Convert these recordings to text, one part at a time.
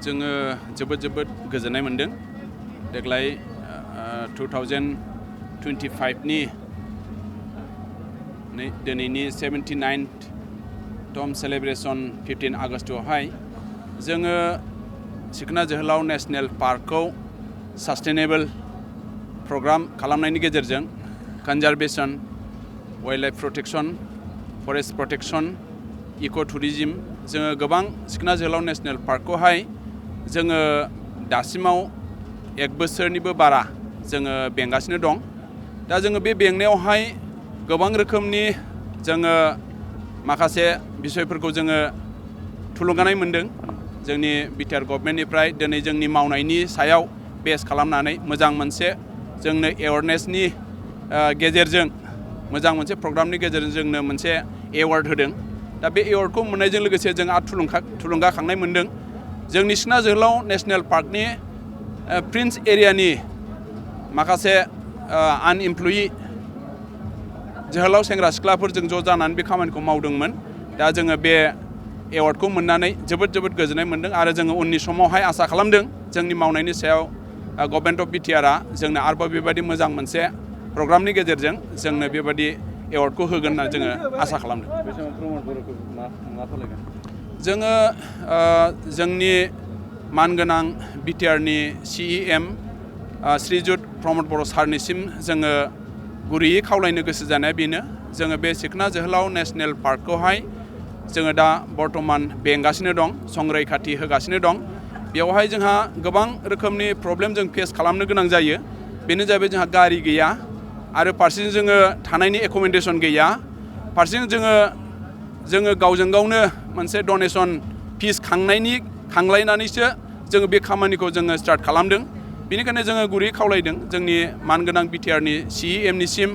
जोङो जोबोद गोजोननाय मोनदों देग्लाय 2025 नि दिनैनि 79th टम सेलिब्रेशन 15 आगस्टआवहाय जोङो सिखना जोहोलाव नेशनेल पार्कखौ सास्टेनेबल प्रग्राम खालामनायनि गेजेरजों conservation wild life protection forest protection eco tourism जोङो गोबां सिखना जोहोलाव नेशनेल पार्कखौहाय जोङो दासिमाव 1 बोसोरनिबो बारा जोङो बेंगासिनो दं दा जोङो बे बेंनायावहाय गोबां रोखोमनि जोङो माखासे बिसयफोरखौ जोङो थुलुंगानाय मोनदों जोंनि बिटिआर गभर्नमेन्टनिफ्राय दिनै जोंनि मावनायनि सायाव बेस खालामनानै मोजां मोनसे जोंनो एवारनेसनि गेजेरजों मोजां मोनसे प्रग्रामनि गेजेरजों जोंनो मोनसे एवार्ड होदों दा बे एवार्डखौ मोननायजों लोगोसे जों आरो थुलुंगाखांनाय मोनदों जोंनि सिखना जोहोलाव नेशनेल पार्कनि प्रिन्स एरियानि माखासे आनएमप्लयि जोहोलाव सेंग्रा सिख्लाफोरजों ज' जानानै बे खामानिखौ मावदोंमोन दा जोङो बे एवार्डखौ मोननानै जोबोद गोजोननाय मोनदों आरो जोङो उननि समावहाय आसा खालामदों जोंनि मावनायनि सायाव गभर्नमेन्ट अफ बिटिआरआ जोंनो आरोबाव बेबायदि मोजां मोनसे प्रग्रामनि गेजेरजों जोंनो बेबायदि एवार्डखौ होगोन होननानै जोङो आसा खालामदों जोङो जोंनि मानगोनां बिटिआरनि CEM श्रीजुत प्रमद बर' सारनिसिम जोङो गुरैयै खावलायनो गोसो जानाया बेनो जोङो बे सिखना जोहोलाव नेशनेल पार्कखौहाय जोङो दा बर्तमान बेंगासिनो दं संरैखाथि होगासिनो दं बेवहाय जोंहा गोबां रोखोमनि प्रब्लेम जों फेस खालामनो गोनां जायो बेनो जाहैबाय जोंहा गारि गैया आरो फारसेजों जोङो थानायनि एकोमोडेसन गैया फारसेजों जोङो गावजों गावनो मोनसे डनेसन फिस खांलायनानैसो जोङो बे खामानिखौ जोङो स्टार्ट खालामदों बेनिखायनो जोङो गुरै खावलायदों जोंनि मानगोनां बिटिआरनि CEMनिसिम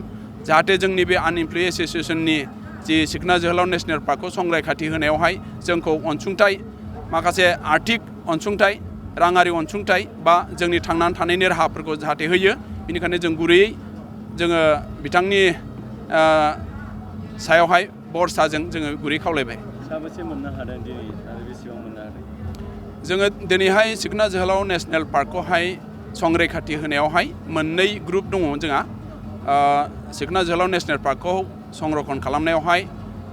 जाहाथे जोंनि बे आनएमप्लयि एसोसिएशननि जि सिखना जोहोलाव नेशनेल पार्कखौ संरैखाथि होनायावहाय जोंखौ अनसुंथाइ माखासे आर्थिक अनसुंथाइ राङारि अनसुंथाइ बा जोंनि थांनानै थानायनि राहाफोरखौ जाहाथे होयो बेनिखायनो जों गुरैयै जोङो बिथांनि सायावहाय बरसाजों जोङो गुरै खावलायबाय साबेसे मोननो हादों दिनै आरो बेसेबां मोननो हादों जोङो दिनैहाय सिखना जोहोलाव नेशनेल पार्कखौहाय संरैखाथि होनायावहाय मोननै ग्रुप दङ जोंहा सिखना जोहोलाव नेशनेल पार्कखौ संरक्षण खालामनायावहाय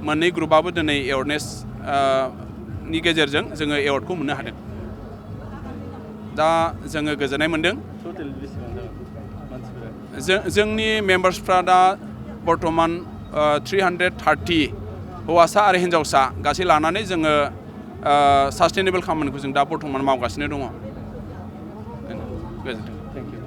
मोननै ग्रुपआबो दिनै एवारनेस नि गेजेरजों जोङो एवार्डखौ मोननो हादों दा जोङो गोजोननाय मोनदों जोंनि मेम्बार्सफ्रा दा बर्तमान 330 हौवासा आरो हिन्जावसा गासै लानानै जोङो सास्टेनेबल खामानिखौ जों दा बर्तमान मावगासिनो दङ गोजोनथों